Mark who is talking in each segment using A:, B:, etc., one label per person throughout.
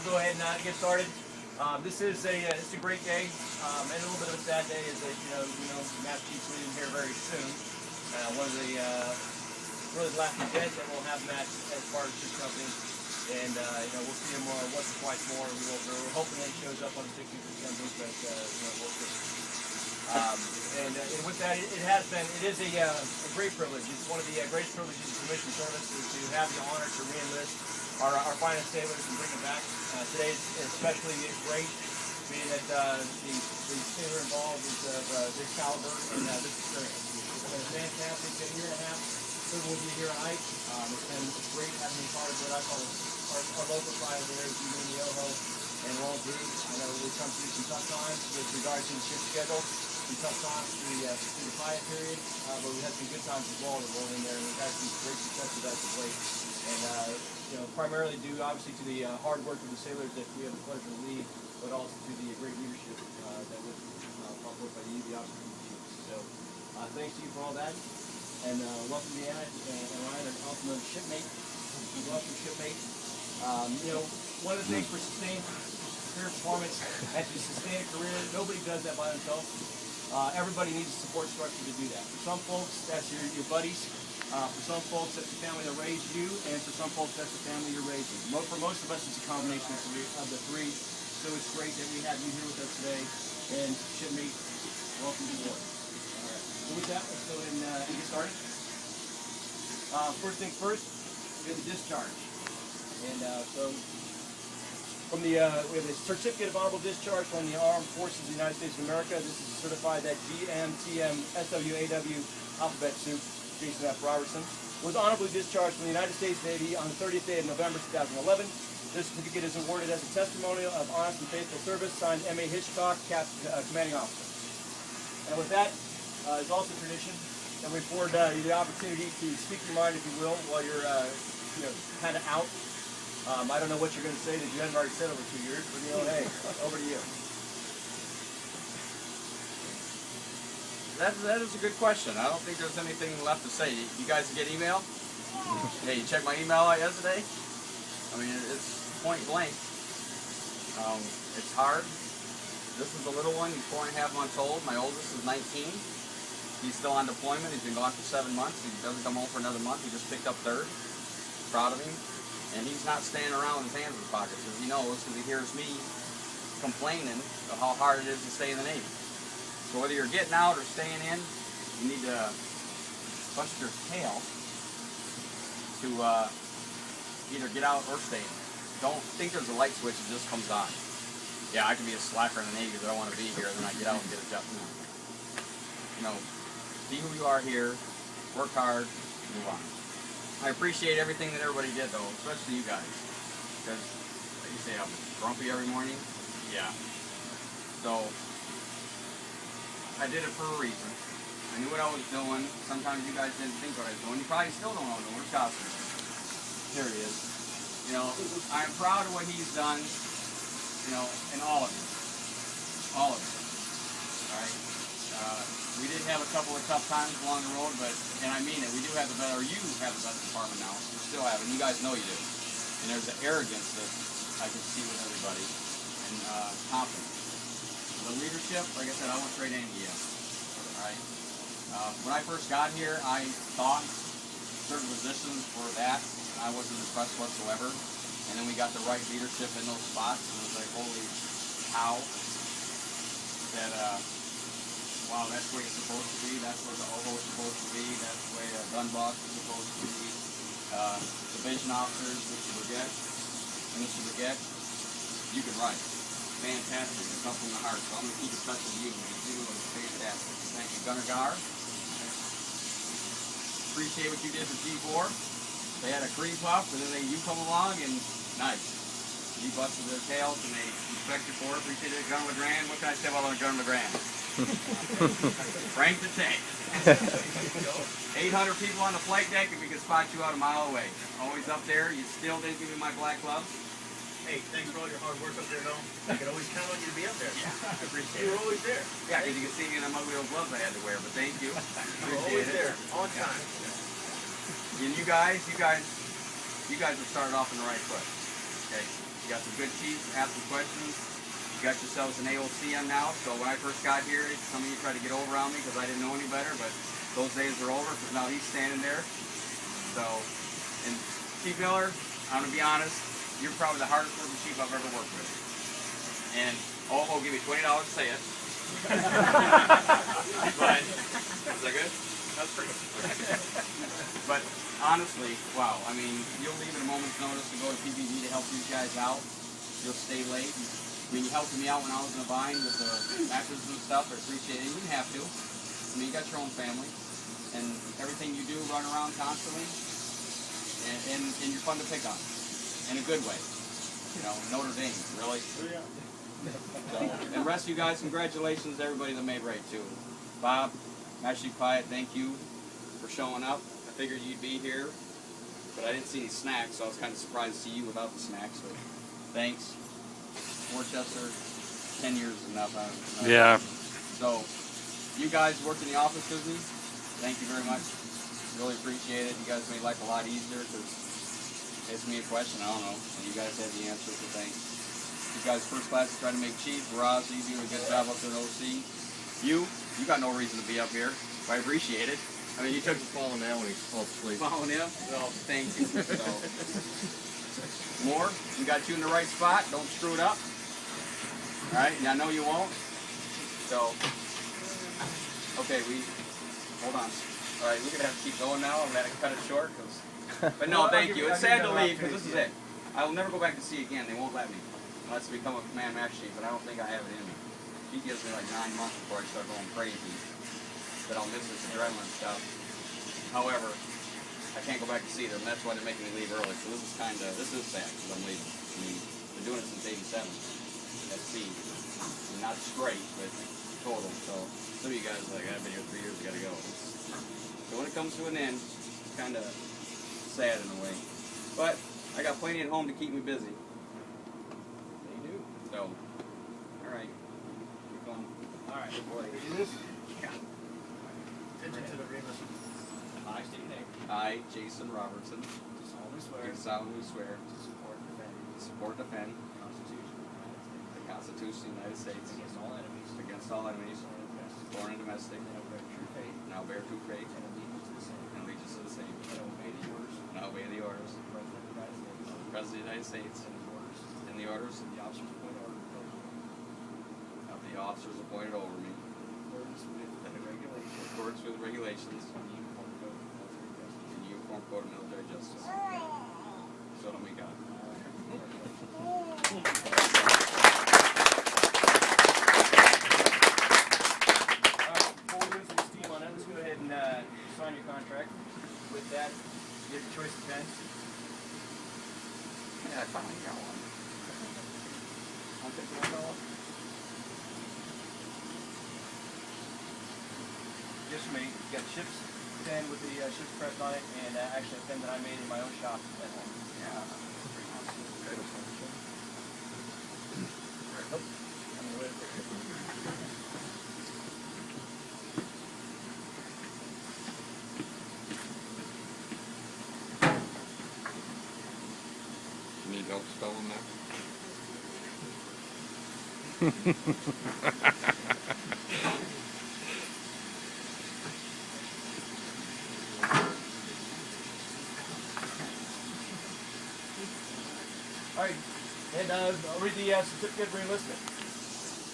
A: we'll go ahead and get started. This is it's a great day, and a little bit of a sad day is that Matt Chief's leaving here very soon. One of the really last events that we'll have Matt as part of this company, and we'll see him once or twice more. We're hoping that he shows up on the 16th of December, but we'll see. And with that, it is a great privilege. It's one of the greatest privileges of the mission service is to have the honor to re-enlist our finest sailors and bring them back. Today is especially great, being that the sailor involved is of this caliber and this experience. It's been a fantastic year and a half privilege to be here tonight. It's great having you part of what I call our local pride there, in the Oho and Roll D. I know we've come through some tough times with regards to the ship schedule. Some tough times through the quiet period, but we had some good times as well to roll in there, and we've had some great success with that as of late. And primarily due obviously to the hard work of the sailors that we have the pleasure to lead, but also to the great leadership that was brought forth by you, the officers and chiefs. So thanks to you for all that, and welcome to Anna and Ryan, our ultimate shipmate. Welcome, shipmate. One of the things for sustained career performance and to sustain a career, nobody does that by themselves. Everybody needs a support structure to do that. For some folks, that's your buddies. For some folks, that's the family that raised you, and for some folks, that's the family you're raising. For most of us, it's a combination of the three. So it's great that we have you here with us today. And shipmate, welcome to board. All right. So with that, let's go ahead and get started. First things first, we have the discharge. And so from we have a certificate of honorable discharge from the Armed Forces of the United States of America. This is certified that GMCM alphabet soup, Jason F. Robertson, was honorably discharged from the United States Navy on the 30th day of November 2011. This certificate is awarded as a testimonial of honest and faithful service, signed M.A. Hitchcock, Commanding Officer. And with that, it's also tradition that we afford you the opportunity to speak your mind, if you will, while you're kind of out. I don't know what you're going to say that you haven't already said over 2 years, but hey, over to you.
B: That is a good question. I don't think there's anything left to say. You guys get email? Yeah, you checked my email out yesterday? I mean, it's point blank. It's hard. This is the little one. He's 4.5 months old. My oldest is 19. He's still on deployment. He's been gone for 7 months. He doesn't come home for another month. He just picked up third. Proud of him. And he's not standing around with his hands in his pockets, because he knows, because he hears me complaining of how hard it is to stay in the Navy. So whether you're getting out or staying in, you need to bust your tail to either get out or stay in. Don't think there's a light switch that just comes on. Yeah, I can be a slacker in the Navy because I don't want to be here, then I get out and get a job. Be who you are here, work hard, move on. I appreciate everything that everybody did, though, especially you guys. Because, like you say, I'm grumpy every morning. Yeah. So, I did it for a reason. I knew what I was doing. Sometimes you guys didn't think what I was doing. You probably still don't know what I'm doing. Where's Cosby? Here he is. I'm proud of what he's done, and all of it. All of it. All right? We did have a couple of tough times along the road, and I mean it, we do have the better, or you have the best department now. You still have it, and you guys know you do. And there's an arrogance that I can see with everybody, and confidence. The leadership, like I said, I won't trade any of you. All right? When I first got here, I thought certain positions were that, and I wasn't impressed whatsoever. And then we got the right leadership in those spots, and it was like, holy cow, that, wow, that's the way it's supposed to be. That's where the OVO is supposed to be. That's the way a gun box is supposed to be. Division officers, Mr. Brigette, and Mr. Brigette, you can write. Fantastic. It comes from the heart. So I'm going to keep it touch with you. You do fantastic. Thank you, Gunner Gar. Appreciate what you did for G4. They had a cream puff, and then you come along, and nice. You busted their tails, and they respect you for it. Appreciate it, Gunner LeGrand. What can I say about Gunner LeGrand? Frank the Tank. 800 people on the flight deck, and we can spot you out a mile away. Always up there. You still didn't give me my black gloves.
A: Hey, thanks for all your hard work up there, though. I can always count on you to be up there.
B: Yeah, I appreciate it.
A: You were always there.
B: Yeah, because you can see me in them ugly old gloves I had to wear, but thank you.
A: You were always there, on time.
B: And you guys have started off in the right foot. Okay? You got some good chiefs, ask some questions. You got yourselves an AOCM now, so when I first got here, some of you tried to get over on me because I didn't know any better, but those days are over because now he's standing there. So, and Chief Miller, I'm going to be honest, you're probably the hardest working chief I've ever worked with. And I'll give you $20 to say it. But, is that good? That's pretty good. But honestly, wow, I mean, you'll leave at a moment's notice to go to PPG to help these guys out. You'll stay late. I mean, you helped me out when I was in a bind with the mattresses and stuff. I appreciate it. You didn't have to. I mean, you got your own family. And everything you do, run around constantly. And you're fun to pick on. In a good way. You know, Notre Dame, really. So, and the rest of you guys, congratulations to everybody that made right, too. Bob, Master Chief Pyatt, thank you for showing up. I figured you'd be here. But I didn't see any snacks, so I was kind of surprised to see you without the snacks. But thanks. Worcester, 10 years is enough.
C: Yeah.
B: So, you guys worked in the office with me. Thank you very much. Really appreciate it. You guys made life a lot easier because it's me a question, I don't know. And you guys had the answer, so thanks. You guys first class trying to make chief. Roz, you doing a good job up there at OC. You got no reason to be up here. But I appreciate it. I mean, you took
D: Following him when he fell asleep.
B: following him. Well, thank you. So, more, we got you in the right spot. Don't screw it up. All right, and I know you won't. So, okay, hold on. All right, we're gonna have to keep going now. I'm gonna cut it short, but no, thank you. It's sad to leave because this is it. I will never go back to sea again. They won't let me unless I become a command master chief. But I don't think I have it in me. He gives me like 9 months before I start going crazy. That I'll miss this adrenaline stuff. However, I can't go back to sea there, and that's why they're making me leave early. So this is sad because I'm leaving. I mean, been doing it since '87. At sea. I mean, not straight, but total. So some of you guys are like, I've been here 3 years, I gotta go. So when it comes to an end, it's kind of sad in a way. But I got plenty at home to keep me busy.
A: They do.
B: So, alright. Keep going.
A: Alright,
B: Boy.
A: do this.
B: Yeah.
A: Attention to the Reenlistment. I state your name.
B: I, Jason Robertson,
A: Do
B: do solemnly
A: solemnly swear
B: swear
A: to support and defend
B: to support and defend
A: the Constitution of the United States
B: the Constitution of the United States
A: against all enemies,
B: foreign and domestic,
A: and I bear true faith
B: and I'll bear true faith
A: and allegiance to the same,
B: and allegiance to the same,
A: and I obey the orders
B: and I obey the orders
A: of the President of the United States
B: of the President of the United States
A: and the orders
B: and the orders
A: of the officers appointed over me,
B: of the officers appointed over me
A: in accordance with the regulations
B: in accordance with the regulations
A: and the Uniform Code of Military Justice.
B: and the Uniform Code of Military Justice. So help me God.
A: Before we lose some steam on it, let's go ahead and sign your contract. With that, you have the choice of pen.
B: Yeah, I finally got one. I'll take one off.
A: Just for me, you got the ship's pen with the ship's pressed on it, and actually a pen that I made in my own shop at home.
B: Yeah.
A: Nope. I'm gonna wait.
D: You need help spelling that?
A: Alright, and I'll read the certificate of reenlistment.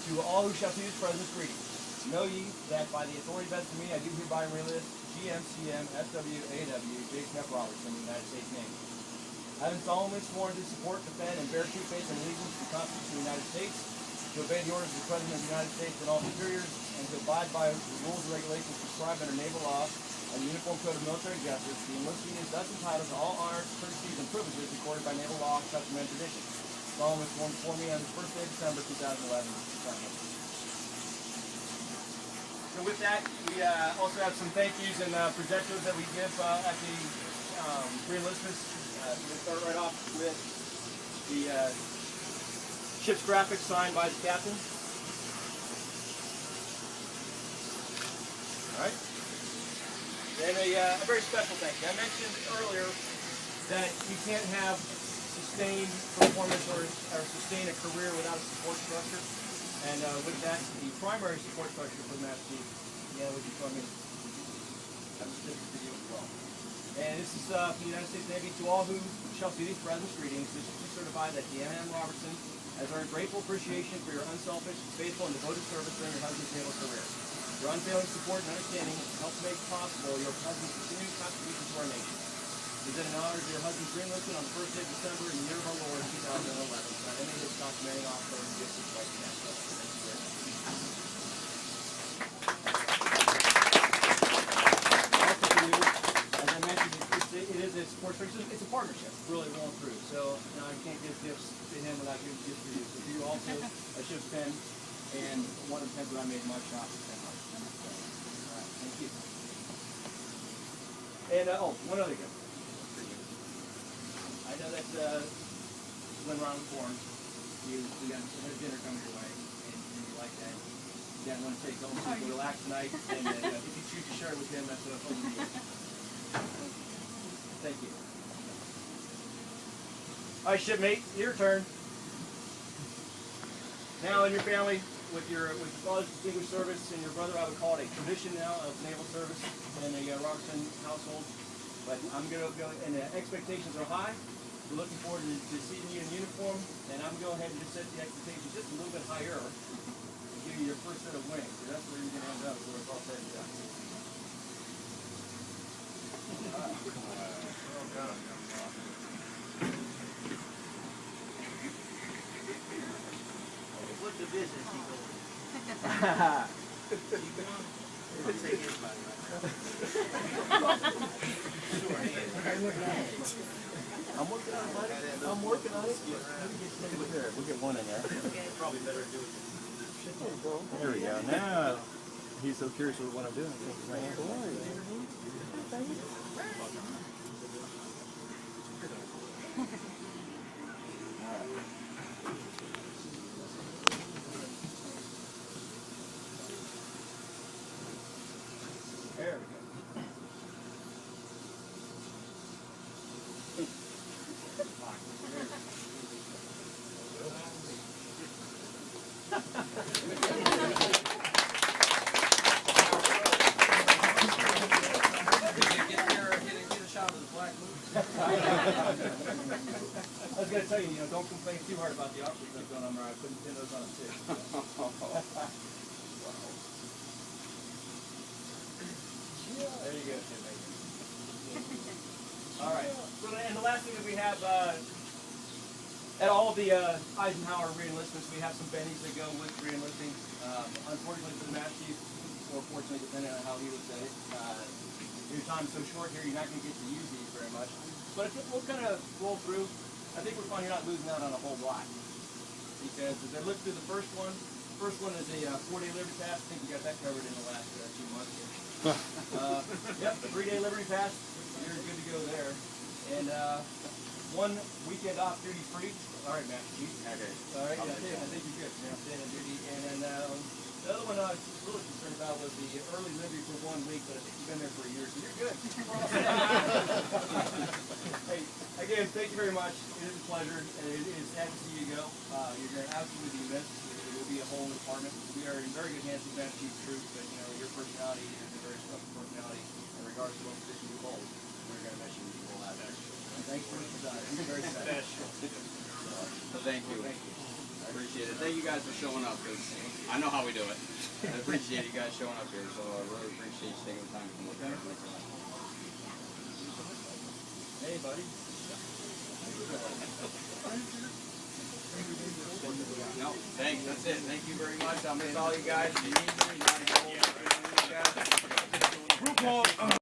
A: To all who shall see this present greeting, know ye that by the authority vested in me, I do hereby reenlist GMCM SWAW Jason F. Robertson, United States Navy. Having solemnly sworn to support, defend, and bear true faith and allegiance to the Constitution of the United States, to obey the orders of the President of the United States and all superiors, and to abide by the rules and regulations prescribed under naval law and the Uniform Code of Military Justice, the enlistee is thus entitled to all honors, courtesies, and privileges accorded by naval law, custom, and tradition. Solemnly sworn before me on the 1st day of December 2011. So with that, we also have some thank yous and presentos that we give at the reenlistments. We're going to start right off with the ship's graphics signed by the captain. All right. And a very special thank you. I mentioned earlier that you can't have sustain performance or sustain a career without a support structure. And with that, the primary support structure for the Master Chief, would you come in? That's a sticker for you as well. And this is for the United States Navy. To all who shall see these presents, greetings. This is to certify that GMCM Robertson has earned grateful appreciation for your unselfish, faithful, and devoted service during your husband's naval career. Your unfailing support and understanding helped make possible your husband's continued contribution to our nation. It is an honor to your husband's Reenlistment on the 1st day of December in the year of our Lord 2011. Signed, any of this documenting officer and gifts of White Castle. Thank you very much. Also for you, as I mentioned, it is a support structure. It's a partnership, really rolling through. So I can't give gifts to him without giving gifts to you. So for you also, a ship's pen and one of the pens that I made in my shop is $10. All right, thank you. And one other gift. I know that when Ron was born, we got a dinner coming your way, and you like that. You didn't want to take home so you can relax tonight, and if you choose to share it with him, that's over to you. Thank you. All right, shipmate, your turn. Now in your family, with your father's distinguished service and your brother, I would call it a tradition now of naval service in the Robertson household. But I'm going to go, and the expectations are high. We're looking forward to seeing you in uniform, and I'm going to go ahead and just set the expectations just a little bit higher and give you your first set of wings. So that's where you're going to end up when it's all said and done.
C: What's the business he goes? Let's take his money right now.
A: I'm working on it, buddy. I'm working on it. We'll get one in there.
C: Probably better do it.
A: There we go. Now, he's so curious what I'm doing. There we go. I was going to tell you, don't complain too hard about the officers I've done on there. I couldn't pin those on a stick. There you go, shipmate. All right. So, and the last thing that we have, at all of the Eisenhower reenlistments, we have some bennies that go with reenlisting. Unfortunately for the Master Chief, or fortunately, depending on how he would say it, your time's so short here, you're not going to get to use these very much. But we'll kind of roll through. I think we're finding you're not losing out on a whole lot. Because as I look through the first one is a 4-day Liberty Pass. I think we got that covered in the last 2 months here. Yep, the 3-day Liberty Pass. You're good to go there. And 1 weekend off duty free. All right, Master Chief. Okay. All right, yeah, I think you're good. Yeah, staying on duty. And then the other one I was really concerned about was the early Liberty for 1 week, but I think you've been there for a year, so you're good. Hey, again, thank you very much. It is a pleasure, and it is sad to see you go. You're going to absolutely be missed. It will be a whole department. We are in very good hands with Master Chief Troop, but your personality is a very special personality in regards to what position you hold. We're going to miss you. You will have that. Thanks for your time. You're very special.
B: So thank you.
A: Thank you.
B: I appreciate it. Thank you guys for showing up, because I know how we do it. I appreciate you guys showing up here, so I really appreciate you taking the time to come look at it.
A: Hey, buddy.
B: No, thanks. That's it. Thank you very much. I'll miss all you guys. If you need me, you gotta go over.